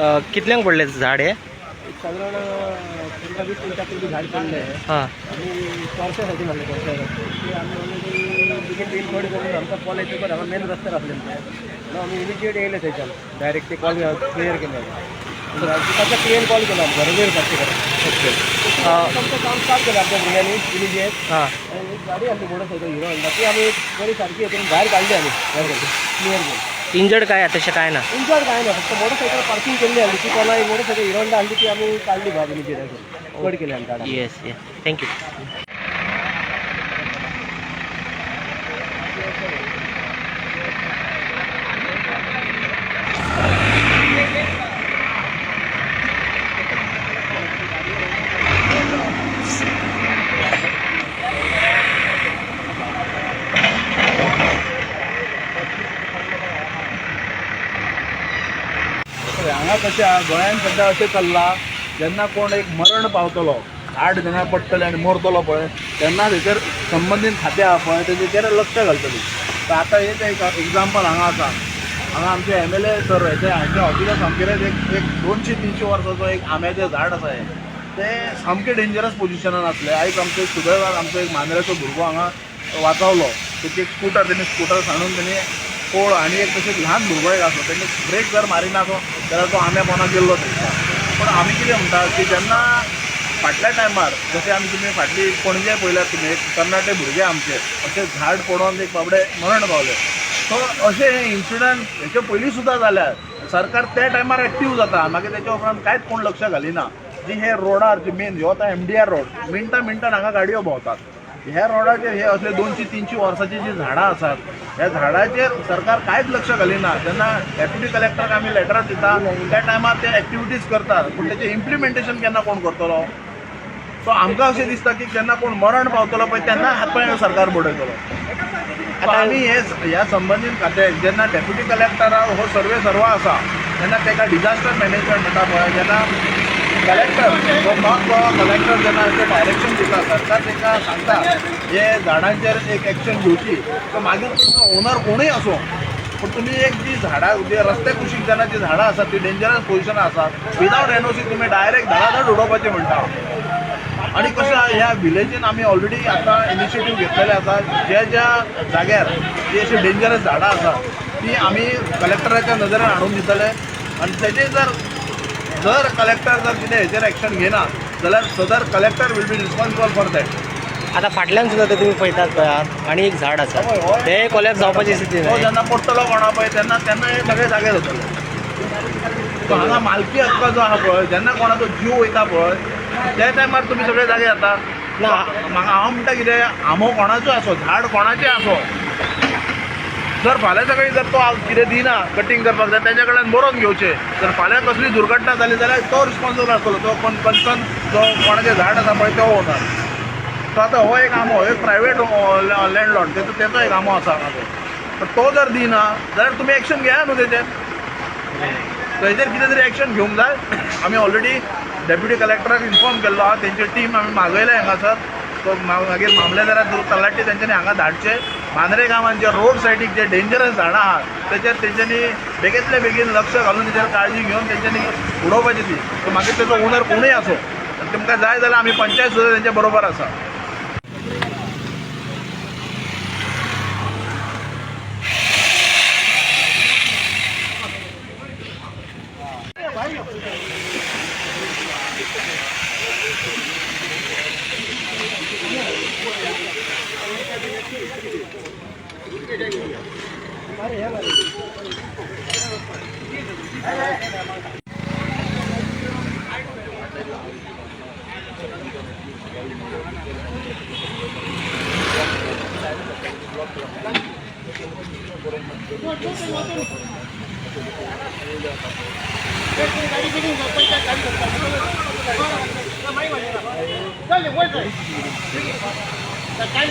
कितल्यांक पडले झाड हे? साधारण 15-20 मिनिटापूर्वी झाड पडलं आहे. हां आणि चॉरच्यासाठी म्हणलं चॉरच्यासाठी आम्ही ऑलरेडी तिकीट बिल थोडी करून आमचा कॉल येतो पण आम्हाला मेन रस्त्यावर असलेला आहे. आम्ही इमिजिएट येईल त्याच्यात डायरेक्ट ते कॉल क्लिअर केलं. त्याचा क्लिअर कॉल केला आमचा रविवार पाचशेकडे आमचं काम स्टार्ट केलं आमच्या गुन्ह्याने इमिजिएट. हां आणि एक गाडी आमची मोटरसायकल हिरो होंडा ती आम्ही बरी सारखी येतो बाहेर काढली आम्ही क्लिअर केलं. इंजर्ड काय तसे काय ना? इंजर्ड काय नाही फक्त मोटरसायकल पार्किंग केली आली ती कोणा एक मोटरसायकल हिरो होंडा आणली ती आम्ही काढली बाहेर इमिजिएट कट केली आमच्या गाडी. Yes yes thank you. हांगा कशा गोंयान सध्या अशें चल्ला जेन्ना कोण एक मरण पावतलो झाड जेन्ना पडटलें आनी मरतलो पळय तेन्ना तेचेर संबंदीत खातें आहा पळय तेचेर लक्ष घालतली. तर आतां एक एग्जाम्पल हांगा आसा. हांगा आमचे MLA सर हांच्या ऑफिसांत सामकें एक 200-300 वर्साचो एक आंब्याचें झाड आसा हें तें सामकें डेंजरस पोजिशनान आसलें. आयज आमचो सुदैवान आमचो एक मांद्रेचो भुरगो हांगा वाचवलो. तेची तेणी स्कूटर सांडून तेणी पोळ आनी एक तशेंच ल्हान भुरगो एक आसलो तेणी ब्रेक जर मारिना जाल्यार तो आंब्या पोंदाक गेल्लो थंयचा. पूण आमी कितें म्हणटा की जेन्ना फाटल्या टायमार जशें आमी तुमी फाटली पणजे पळयल्यात तुमी एक तरणाटे भुरगे आमचे अशें झाड पडोवन एक बाबडे मरण पावले. सो अशें हे इन्सिडंट हेचे पयलीं सुद्दां जाल्यार सरकार त्या टायमार एक्टीव जाता मागीर तेच्या उपरांत कांयच कोण लक्ष घालिना. जी हे रोडार जी मेन ह्यो आतां MDR रोड मिनटान हांगा गाडयो भोंवतात. ह्या रोडाचेर हे असले 200-300 वर्सांची जी झाडां आसात ह्या झाडाचेर सरकार कांयच लक्ष घालिना. जेन्ना डेप्युटी कलेक्टराक आमी लेटर दिता त्या टायमार ते एक्टिविटीज करतात पूण तेचें इम्प्लिमेंटेशन केन्ना कोण करतलो? सो आमकां अशें दिसता की जेन्ना कोण मरण पावतलो पळय तेन्ना हातपांय सरकार बडयतलो. आतां आमी ह्या संबंदीत खात्याक जेन्ना डेप्युटी कलेक्टराक हो सर्वा आसा तेन्ना ताका डिजास्टर मॅनेजमेंट म्हणटा पळय जेन्ना कलेक्टर जो नॉन गोवा कलेक्टर जेन्ना अशें डायरेक्शन दिता सरकार ताका सांगता हे झाडांचेर एक एक्शन घेवची तर मागीर तुमचो ओनर कोणूय असो पूण तुमी एक जी झाडां जे रस्ते कुशीक जेन्ना जी झाडां आसात ती डेंजरस पोजिशनां आसात विदावट NOC तुमी डायरेक्ट धडाधड उडोवपाचें म्हणटा. आणि कशें ह्या विलेजीन आमी ऑलरेडी आतां इनिशिएटीव घेतलेले आसा ज्या जाग्यार जी अशी डेंजरस झाडां आसात ती आमी कलेक्टराच्या नजरेन हाडून दितले आनी तेजेर जर कलेक्टर जर कितें हेचेर एक्शन घेना जाल्यार सदर collector will be responsible for that. आता फाटल्यान सुद्दां ते तुम्ही पळयतात पळयात आनी एक झाड आसा ते कोलॅप्स जावपाची स्थिती तो जेन्ना पडटलो कोणा पळय तेन्ना हे सगळे जागे जातले. सो हांगा मालकी हक्क जो आहा पळय जेन्ना कोणाचो जीव वयता पळय त्या टायमार तुमी सगळे जागे जाता ना. म्हाका हांव म्हणटा कितें आंबो कोणाचो आसो झाड कोणाचें आसो जर फाल्यां सकाळी जर तो कितें दिना कटींग करपाक जाय तेच्या कडल्यान बरोवन घेवचें. जर फाल्यां कसली दुर्घटना जाली जाल्यार तो रिस्पॉन्सिबल आसतलो तो कन्सर्न जो कोणाचें झाड आसा पळय तो ओनर. सो आतां हो एक आंबो एक प्रायवेट लँडलॉर्ड तेचो एक आंबो आसा हांगा तो जर दिना जाल्यार तुमी एक्शन घेया न्हू तेचेर. हेचेर कितें तरी एक्शन घेवंक जाय. आमी ऑलरेडी डेप्युटी कलेक्टराक इन्फॉर्म केल्लो आहा तेंची टीम आमी मागयल्या हांगासर. तो मागीर मामलेदाराक तलाटी तेंच्यांनी हांगा धाडचे. मांद्रे गांवांत जे रोड सायडीक जे डेंजरस झाडां आहात तेचेर तेंच्यांनी बेगींतल्या बेगीन लक्ष घालून तेचेर काळजी घेवन तेंच्यांनी उडोवपाची ती. सो मागीर तेचो ओनर कोणूय आसो तुमकां जाय जाल्यार आमी पंचायत सुद्दां तेंच्या बरोबर आसा. काय